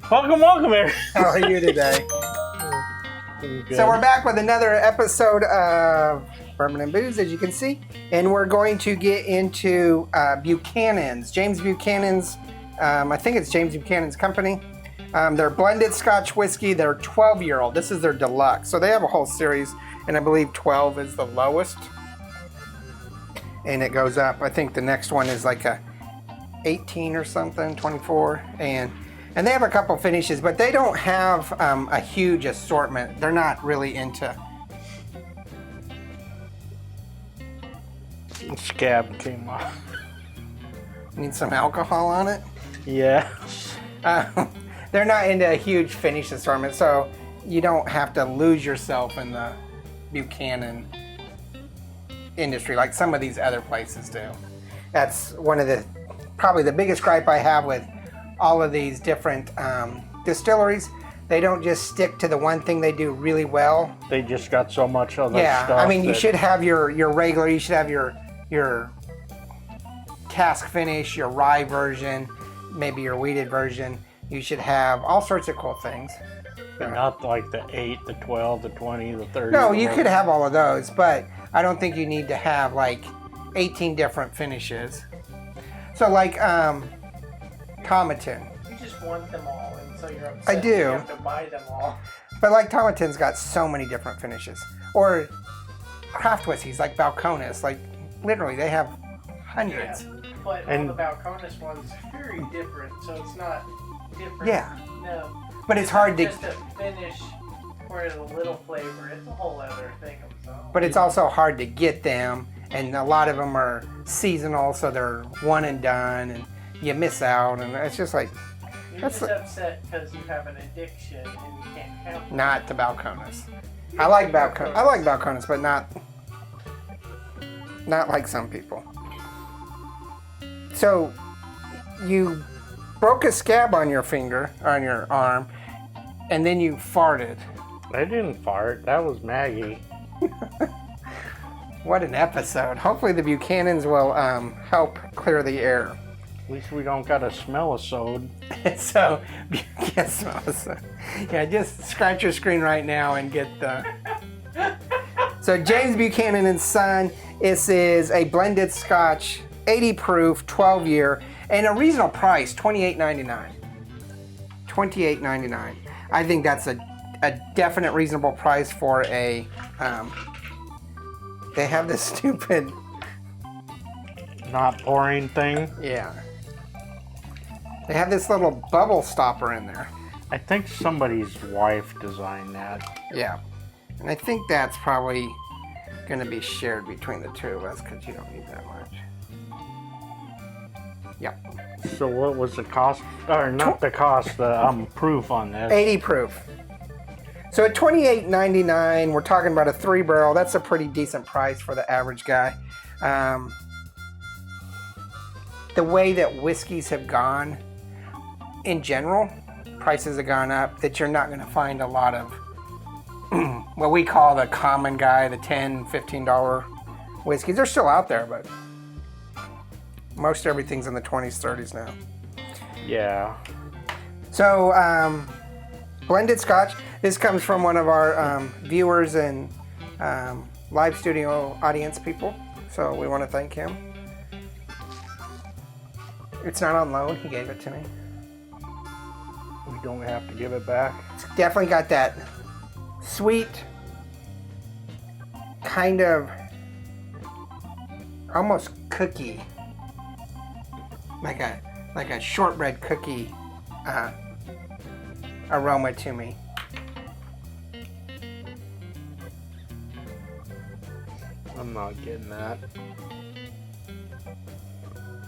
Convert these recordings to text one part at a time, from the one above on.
Welcome, Eric. How are you today? So we're back with another episode of Bourbon and Booze, as you can see, and we're going to get into Buchanan's, James Buchanan's. I think it's James Buchanan's company. They're blended Scotch whiskey. They're 12-year-old. This is their Deluxe. So they have a whole series, and I believe 12 is the lowest. And it goes up. I think the next one is like a 18 or something, 24. And they have a couple finishes, but they don't have a huge assortment. They're not really into... Scab came off. Need some alcohol on it? Yeah. They're not into a huge finish assortment, so you don't have to lose yourself in the Buchanan industry like some of these other places do. That's one of the, probably the biggest gripe I have with all of these different distilleries. They don't just stick to the one thing they do really well. They just got so much other stuff. Yeah, I mean, you should have your regular, you should have your cask finish, your rye version, maybe your wheated version. You should have all sorts of cool things. But not like the 8, the 12, the 20, the 30. No, you could have all of those, but I don't think you need to have like 18 different finishes. So like Tomatin. You just want them all, and so you're upset. I do. You have to buy them all. But like Tomatin's got so many different finishes. Or craft whiskeys like Balcones, like literally they have hundreds. Yeah, but all the Balcones ones very different, so it's not different. Yeah. No. But it's hard to... Just a finish or a little flavor. It's a whole other thing of its own. But it's also hard to get them, and a lot of them are seasonal, so they're one and done, and you miss out, and it's just like... You're just upset because you have an addiction and you can't have them. Not the Balcones. I like Balcones, but not like some people. So you broke a scab on your finger, on your arm, and then you farted. I didn't fart. That was Maggie. What an episode. Hopefully the Buchanans will help clear the air. At least we don't got a smell-a-sode. So, yeah, just scratch your screen right now and get the... So James Buchanan and Son, this is a blended Scotch, 80 proof, 12-year, and a reasonable price, $28.99. $28.99. I think that's a definite reasonable price for a... they have this stupid... Not pouring thing. Yeah. They have this little bubble stopper in there. I think somebody's wife designed that. Yeah. And I think that's probably going to be shared between the two of us because you don't need that much. Yep. So what was the cost, or not the cost, the proof on this? 80 proof. So at $28.99, we're talking about a 3-barrel. That's a pretty decent price for the average guy. The way that whiskeys have gone, in general, prices have gone up, that you're not going to find a lot of what we call the common guy, the $10, $15 whiskeys. They're still out there, but most everything's in the 20s, 30s now. Yeah. So, blended Scotch. This comes from one of our viewers and live studio audience people. So we want to thank him. It's not on loan. He gave it to me. We don't have to give it back. It's definitely got that sweet, kind of almost cookie, like a shortbread cookie aroma to me. I'm not getting that.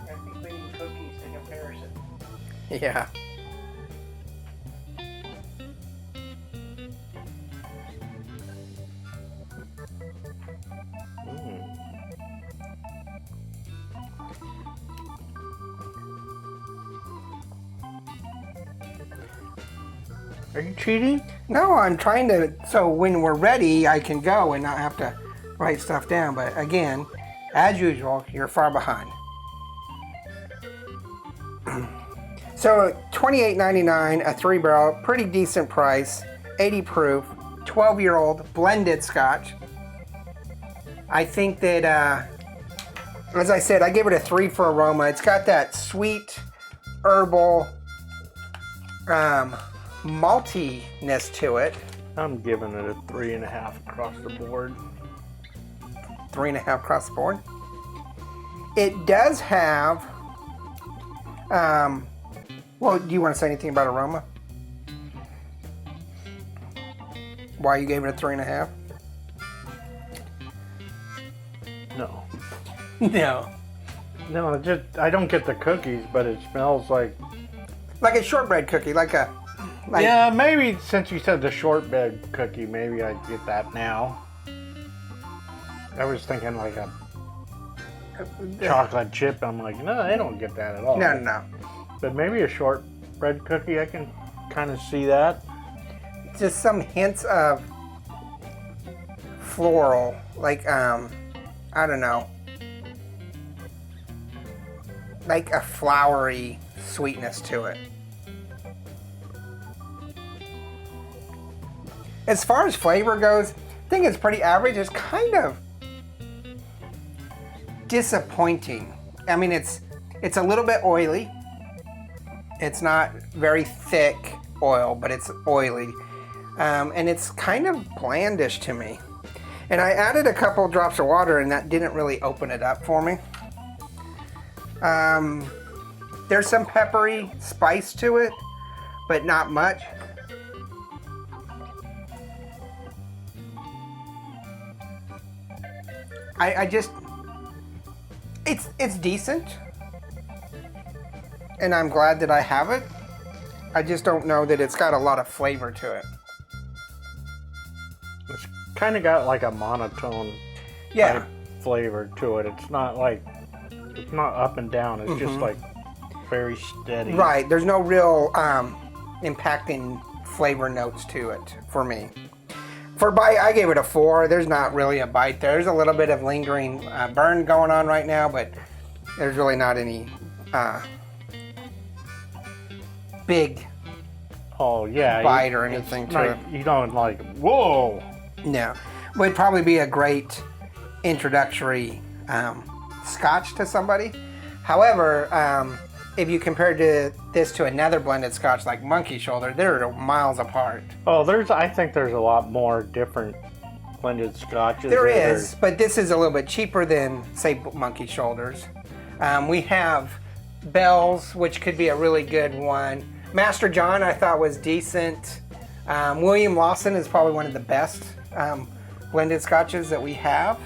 I think we need cookies in comparison. Yeah. Are you cheating? No, I'm trying to, so when we're ready, I can go and not have to write stuff down. But again, as usual, you're far behind. So $28.99, a 3-barrel, pretty decent price, 80 proof, 12-year-old blended Scotch. I think that, as I said, I gave it a 3 for aroma. It's got that sweet, herbal, maltiness to it. I'm giving it a 3.5 across the board. 3.5 across the board. It does have, well, do you want to say anything about aroma? Why you gave it a 3.5? No. No. No, I don't get the cookies, but it smells like... Like a shortbread cookie, like yeah, maybe since you said the shortbread cookie, maybe I get that now. I was thinking like a chocolate chip. I'm like, no, I don't get that at all. No. But maybe a shortbread cookie, I can kind of see that. Just some hints of floral, like, I don't know, like a flowery sweetness to it. As far as flavor goes, I think it's pretty average. It's kind of disappointing. I mean, it's a little bit oily. It's not very thick oil, but it's oily. And it's kind of blandish to me. And I added a couple drops of water and that didn't really open it up for me. There's some peppery spice to it, but not much. I just, it's decent. And I'm glad that I have it. I just don't know that it's got a lot of flavor to it. It's kind of got like a monotone type flavor to it. It's not like, it's not up and down. It's just like very steady. Right. There's no real impacting flavor notes to it for me. For bite, I gave it a 4. There's not really a bite there. There's a little bit of lingering burn going on right now, but there's really not any big bite or anything to it. You don't like, whoa. No. Would probably be a great introductory Scotch to somebody. However, if you compare this to another blended Scotch like Monkey Shoulder, they're miles apart. Oh, I think there's a lot more different blended Scotches. There is, but this is a little bit cheaper than, say, Monkey Shoulders. We have Bell's, which could be a really good one. Master John, I thought, was decent. William Lawson is probably one of the best blended Scotches that we have.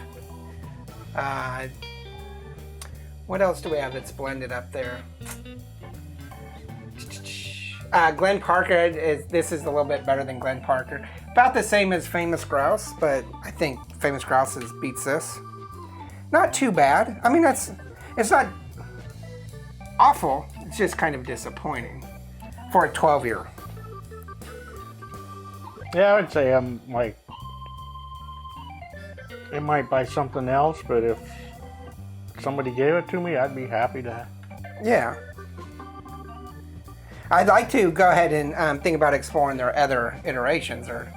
What else do we have that's blended up there? Glen Parker, this is a little bit better than Glen Parker. About the same as Famous Grouse, but I think Famous Grouse beats this. Not too bad. I mean, it's not awful. It's just kind of disappointing for a 12-year. Yeah, I would say I'm like, I might buy something else, but if somebody gave it to me, I'd be happy to. Yeah. I'd like to go ahead and think about exploring their other iterations, or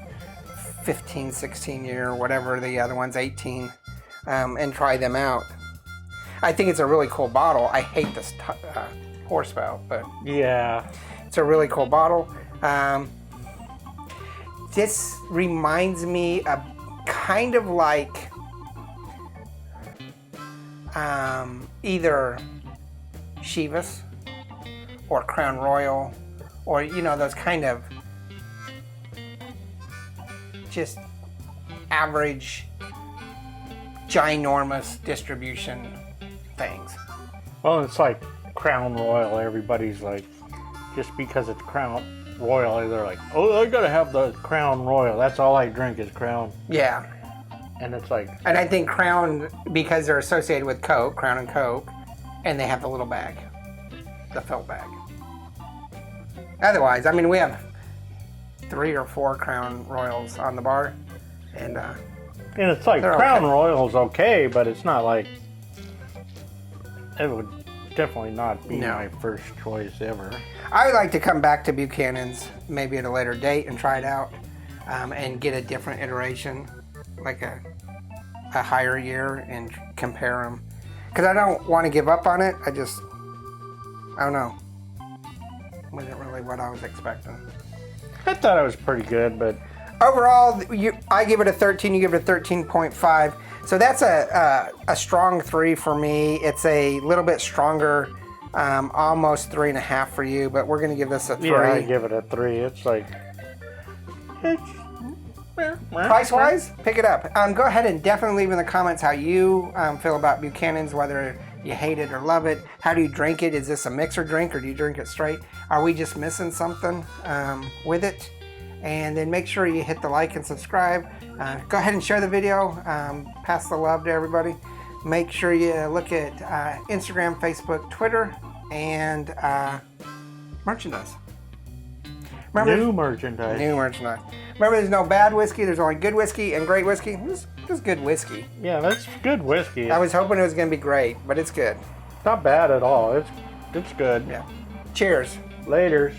15, 16 year, whatever the other one's, 18, and try them out. I think it's a really cool bottle. I hate this horse spout, but yeah, it's a really cool bottle. This reminds me of kind of like either Chivas or Crown Royal, or those kind of just average ginormous distribution things. Well, it's like Crown Royal. Everybody's like, just because it's Crown Royal, they're like, oh, I gotta have the Crown Royal. That's all I drink is Crown. Yeah. And it's like... And I think Crown, because they're associated with Coke, Crown and Coke, and they have the little bag, the felt bag. Otherwise, I mean, we have 3 or 4 Crown Royals on the bar, and it's like Crown okay. Royal's okay, but it's not like it would definitely not be No. my first choice ever. I would like to come back to Buchanan's maybe at a later date and try it out, and get a different iteration, like a higher year, and compare them. Because I don't want to give up on it. I don't know. Wasn't really what I was expecting. I thought it was pretty good, but Overall, I give it a 13. You give it a 13.5. So that's a strong 3 for me. It's a little bit stronger, almost 3.5 for you. But we're gonna give this a 3. yeah, I give it a 3. It's like Price wise, pick it up. Go ahead and definitely leave in the comments how you feel about Buchanan's, whether you hate it or love it. How do you drink it? Is this a mixer drink or do you drink it straight? Are we just missing something with it? And then make sure you hit the like and subscribe. Go ahead and share the video. Pass the love to everybody. Make sure you look at Instagram, Facebook, Twitter, and merchandise. new merchandise. New merchandise. Remember, there's no bad whiskey. There's only good whiskey and great whiskey. This is good whiskey. Yeah, that's good whiskey. I was hoping it was going to be great, but it's good. Not bad at all. It's good. Yeah. Cheers. Laters.